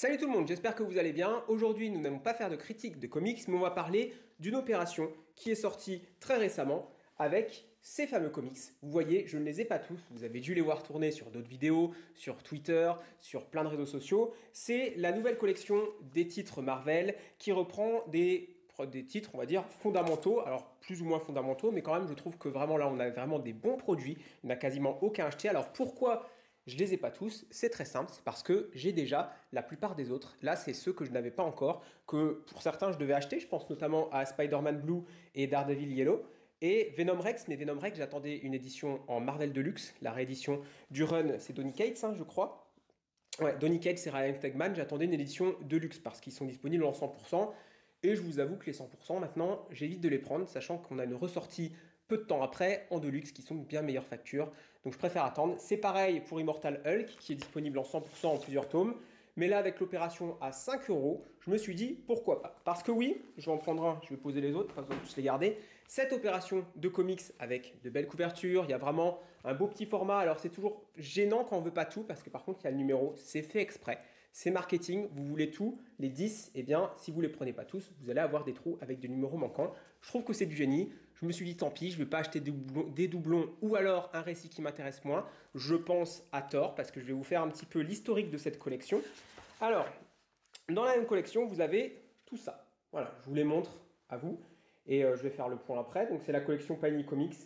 Salut tout le monde, j'espère que vous allez bien. Aujourd'hui, nous n'allons pas faire de critique de comics, mais on va parler d'une opération qui est sortie très récemment avec ces fameux comics. Vous voyez, je ne les ai pas tous, vous avez dû les voir tourner sur d'autres vidéos, sur Twitter, sur plein de réseaux sociaux. C'est la nouvelle collection des titres Marvel qui reprend des titres, on va dire, fondamentaux, alors plus ou moins fondamentaux, mais quand même, je trouve que vraiment là, on a vraiment des bons produits, il n'y en a quasiment aucun acheté. Alors pourquoi je les ai pas tous? C'est très simple, c'est parce que j'ai déjà la plupart des autres. Là, c'est ceux que je n'avais pas encore, que pour certains, je devais acheter. Je pense notamment à Spider-Man Blue et Daredevil Yellow. Et Venom Rex, mais Venom Rex, j'attendais une édition en Marvel Deluxe, la réédition du run, c'est Donny Cates, hein, je crois. Ouais, Donny Cates et Ryan Stegman, j'attendais une édition Deluxe parce qu'ils sont disponibles en 100%. Et je vous avoue que les 100%, maintenant, j'évite de les prendre, sachant qu'on a une ressortie peu de temps après en Deluxe qui sont de bien meilleure facture. Donc je préfère attendre. C'est pareil pour Immortal Hulk qui est disponible en 100% en plusieurs tomes. Mais là, avec l'opération à 5 euros, je me suis dit pourquoi pas. Parce que oui, je vais en prendre un, je vais poser les autres, pas besoin de tous les garder. Cette opération de comics avec de belles couvertures, il y a vraiment un beau petit format. Alors c'est toujours gênant quand on veut pas tout, parce que par contre, il y a le numéro, c'est fait exprès. C'est marketing, vous voulez tout, les 10, eh bien, si vous ne les prenez pas tous, vous allez avoir des trous avec des numéros manquants. Je trouve que c'est du génie. Je me suis dit, tant pis, je ne vais pas acheter des doublons ou alors un récit qui m'intéresse moins. Je pense à tort, parce que je vais vous faire un petit peu l'historique de cette collection. Alors, dans la même collection, vous avez tout ça. Voilà, je vous les montre à vous. Et je vais faire le point après. Donc, c'est la collection Panini Comics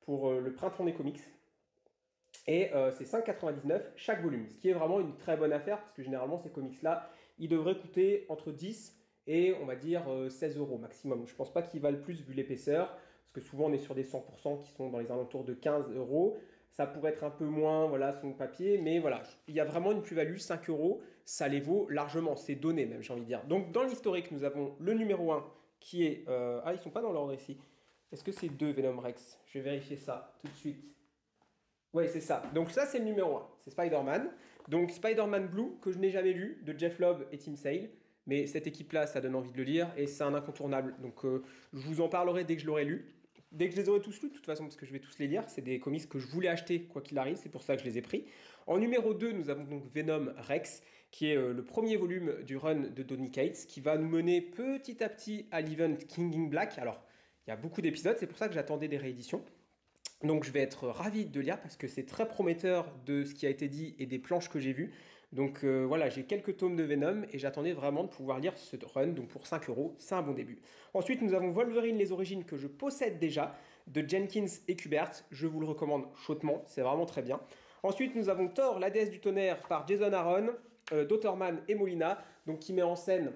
pour le printemps des comics. Et c'est 5,99 chaque volume, ce qui est vraiment une très bonne affaire parce que généralement ces comics-là, ils devraient coûter entre 10 et on va dire 16 euros maximum. Je ne pense pas qu'ils valent plus vu l'épaisseur, parce que souvent on est sur des 100% qui sont dans les alentours de 15 euros. Ça pourrait être un peu moins, voilà, sur le papier, mais voilà, il y a vraiment une plus-value, 5 euros, ça les vaut largement, c'est donné même, j'ai envie de dire. Donc dans l'historique, nous avons le numéro 1 qui est... Ah, ils ne sont pas dans l'ordre ici. Est-ce que c'est 2 Venom Rex? Je vais vérifier ça tout de suite. Oui, c'est ça. Donc ça, c'est le numéro 1. C'est Spider-Man. Donc Spider-Man Blue, que je n'ai jamais lu, de Jeff Lobb et Tim Sale. Mais cette équipe-là, ça donne envie de le lire et c'est un incontournable. Donc je vous en parlerai dès que je l'aurai lu. Dès que je les aurai tous lus, de toute façon, parce que je vais tous les lire. C'est des comics que je voulais acheter, quoi qu'il arrive. C'est pour ça que je les ai pris. En numéro 2, nous avons donc Venom Rex, qui est le premier volume du run de Donny Cates, qui va nous mener petit à petit à l'event King in Black. Alors, il y a beaucoup d'épisodes, c'est pour ça que j'attendais des rééditions. Donc je vais être ravi de lire parce que c'est très prometteur de ce qui a été dit et des planches que j'ai vues. Donc voilà, j'ai quelques tomes de Venom et j'attendais vraiment de pouvoir lire ce run. Donc pour 5 euros, c'est un bon début. Ensuite, nous avons Wolverine, les origines que je possède déjà, de Jenkins et Kubert. Je vous le recommande chaudement, c'est vraiment très bien. Ensuite, nous avons Thor, la déesse du tonnerre par Jason Aaron, Dotterman et Molina, donc qui met en scène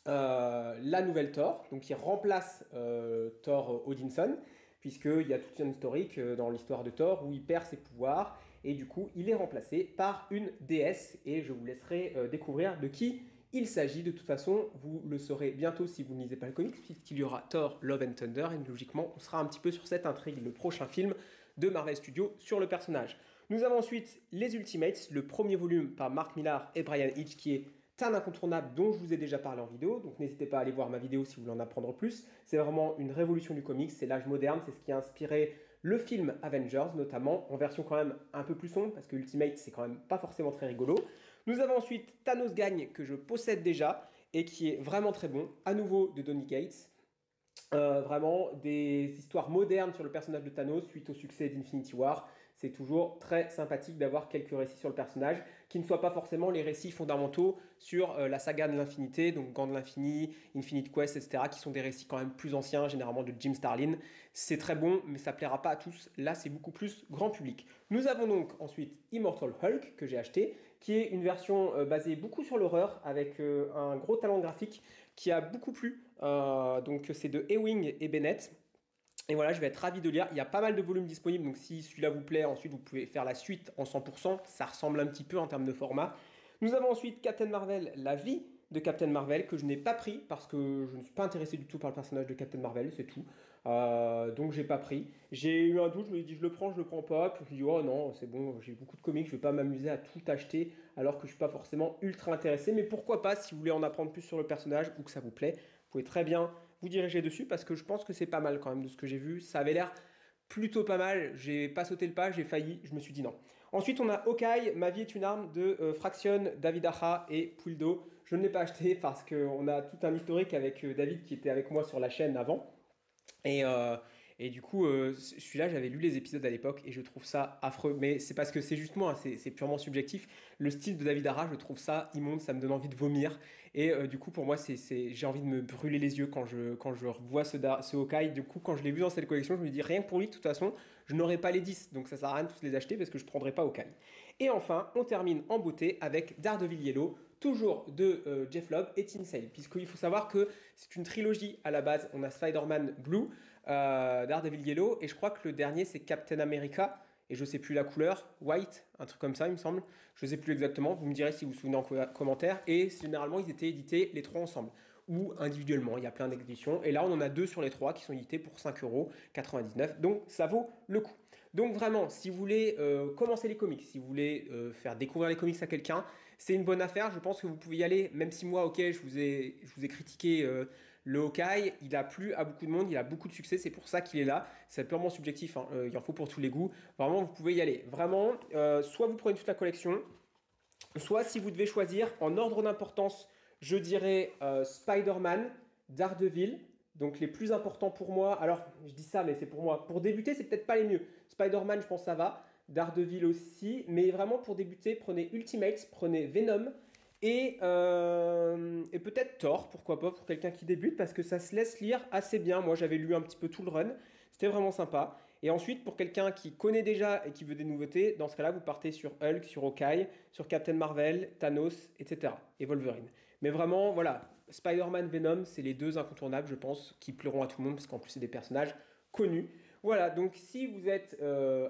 la nouvelle Thor, donc qui remplace Thor Odinson, puisqu'il y a toute une historique dans l'histoire de Thor où il perd ses pouvoirs et du coup il est remplacé par une déesse et je vous laisserai découvrir de qui il s'agit. De toute façon, vous le saurez bientôt si vous ne lisez pas le comics, puisqu'il y aura Thor Love and Thunder et logiquement on sera un petit peu sur cette intrigue, le prochain film de Marvel Studios sur le personnage. Nous avons ensuite les Ultimates, le premier volume par Mark Millar et Brian Hitch qui est un incontournable dont je vous ai déjà parlé en vidéo, donc n'hésitez pas à aller voir ma vidéo si vous voulez en apprendre plus. C'est vraiment une révolution du comics, c'est l'âge moderne, c'est ce qui a inspiré le film Avengers notamment, en version quand même un peu plus sombre, parce que Ultimate c'est quand même pas forcément très rigolo. Nous avons ensuite Thanos Gagne, que je possède déjà, et qui est vraiment très bon, à nouveau de Donny Cates. Vraiment des histoires modernes sur le personnage de Thanos suite au succès d'Infinity War. C'est toujours très sympathique d'avoir quelques récits sur le personnage qui ne soient pas forcément les récits fondamentaux sur la saga de l'infinité, donc Gant de l'Infini, Infinite Quest, etc., qui sont des récits quand même plus anciens, généralement de Jim Starlin. C'est très bon, mais ça plaira pas à tous. Là, c'est beaucoup plus grand public. Nous avons donc ensuite Immortal Hulk, que j'ai acheté, qui est une version basée beaucoup sur l'horreur, avec un gros talent graphique qui a beaucoup plu. Donc c'est de Ewing et Bennett. Et voilà, je vais être ravi de lire. Il y a pas mal de volumes disponibles, donc si celui-là vous plaît, ensuite vous pouvez faire la suite en 100%. Ça ressemble un petit peu en termes de format. Nous avons ensuite Captain Marvel, la vie de Captain Marvel, que je n'ai pas pris parce que je ne suis pas intéressé du tout par le personnage de Captain Marvel, c'est tout. Donc j'ai pas pris. J'ai eu un doute, je me suis dit je le prends pas. Puis je me suis dit oh non, c'est bon, j'ai beaucoup de comics, je vais pas m'amuser à tout acheter alors que je suis pas forcément ultra intéressé. Mais pourquoi pas, si vous voulez en apprendre plus sur le personnage ou que ça vous plaît, vous pouvez très bien vous diriger dessus parce que je pense que c'est pas mal quand même de ce que j'ai vu. Ça avait l'air plutôt pas mal. J'ai pas sauté le pas, j'ai failli, je me suis dit non. Ensuite, on a Hawkeye, Ma vie est une arme de Fraction, David Aja et Puldo. Je ne l'ai pas acheté parce qu'on a tout un historique avec David qui était avec moi sur la chaîne avant. Et, euh, et du coup, celui-là, j'avais lu les épisodes à l'époque et je trouve ça affreux. Mais c'est parce que c'est juste moi, hein, c'est purement subjectif. Le style de David Aja, je trouve ça immonde, ça me donne envie de vomir. Et du coup, pour moi, j'ai envie de me brûler les yeux quand je revois ce Hawkeye. Du coup, quand je l'ai vu dans cette collection, je me dis rien que pour lui, de toute façon, je n'aurai pas les 10. Donc ça sert à rien de tous les acheter parce que je ne prendrai pas Hawkeye. Et enfin, on termine en beauté avec Daredevil Yellow, toujours de Jeff Lobb et Tim Sale, puisqu'il faut savoir que c'est une trilogie à la base. On a Spider-Man Blue, Daredevil Yellow, et je crois que le dernier c'est Captain America, et je sais plus la couleur, White, un truc comme ça il me semble, je sais plus exactement, vous me direz si vous vous souvenez en commentaire, et généralement ils étaient édités les trois ensemble, ou individuellement, il y a plein d'éditions, et là on en a deux sur les trois qui sont édités pour 5,99 €, donc ça vaut le coup. Donc vraiment, si vous voulez commencer les comics, si vous voulez faire découvrir les comics à quelqu'un, c'est une bonne affaire, je pense que vous pouvez y aller, même si moi, ok, je vous ai critiqué le Hawkeye, il a plu à beaucoup de monde, il a beaucoup de succès, c'est pour ça qu'il est là, c'est purement subjectif, hein, il en faut pour tous les goûts, vraiment vous pouvez y aller. Vraiment, soit vous prenez toute la collection, soit si vous devez choisir en ordre d'importance, je dirais Spider-Man, Daredevil, donc les plus importants pour moi, alors je dis ça mais c'est pour moi, pour débuter c'est peut-être pas les mieux, Spider-Man je pense ça va, Daredevil aussi, mais vraiment pour débuter prenez Ultimates, prenez Venom, et peut-être Thor, pourquoi pas, pour quelqu'un qui débute, parce que ça se laisse lire assez bien. Moi, j'avais lu un petit peu tout le run, c'était vraiment sympa. Et ensuite, pour quelqu'un qui connaît déjà et qui veut des nouveautés, dans ce cas-là, vous partez sur Hulk, sur Hawkeye, sur Captain Marvel, Thanos, etc. Et Wolverine. Mais vraiment, voilà, Spider-Man, Venom, c'est les deux incontournables, je pense, qui plairont à tout le monde, parce qu'en plus, c'est des personnages connus. Voilà, donc si vous êtes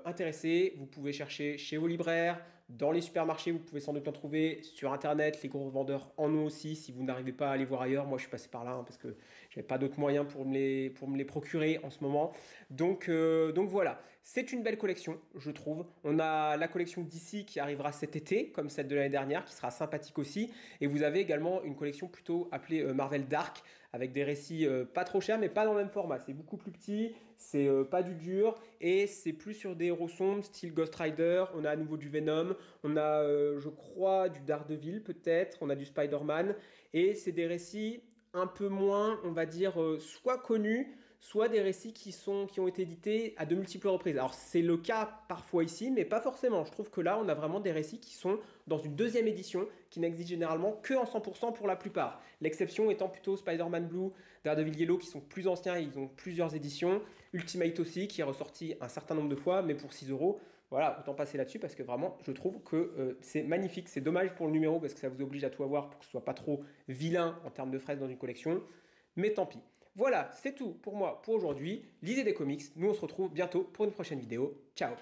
intéressé, vous pouvez chercher chez vos libraires, dans les supermarchés, vous pouvez sans doute en trouver sur Internet, les gros vendeurs en ont aussi, si vous n'arrivez pas à aller voir ailleurs. Moi, je suis passé par là hein, parce que je n'avais pas d'autres moyens pour me les procurer en ce moment. Donc voilà, c'est une belle collection, je trouve. On a la collection d'ici qui arrivera cet été, comme celle de l'année dernière, qui sera sympathique aussi. Et vous avez également une collection plutôt appelée Marvel Dark, avec des récits pas trop chers, mais pas dans le même format. C'est beaucoup plus petit, c'est pas du dur, et c'est plus sur des héros sombres, style Ghost Rider. On a à nouveau du Venom, on a, je crois, du Daredevil peut-être, on a du Spider-Man, et c'est des récits un peu moins, on va dire, soit connus, soit des récits qui ont été édités à de multiples reprises. Alors c'est le cas parfois ici, mais pas forcément. Je trouve que là, on a vraiment des récits qui sont dans une deuxième édition, qui n'existent généralement que en 100% pour la plupart. L'exception étant plutôt Spider-Man Blue, Daredevil Yellow, qui sont plus anciens et ils ont plusieurs éditions. Ultimate aussi, qui est ressorti un certain nombre de fois, mais pour 6 €. Voilà, autant passer là-dessus parce que vraiment, je trouve que c'est magnifique. C'est dommage pour le numéro parce que ça vous oblige à tout avoir pour que ce soit pas trop vilain en termes de frais dans une collection. Mais tant pis. Voilà, c'est tout pour moi pour aujourd'hui. Lisez des comics. Nous, on se retrouve bientôt pour une prochaine vidéo. Ciao!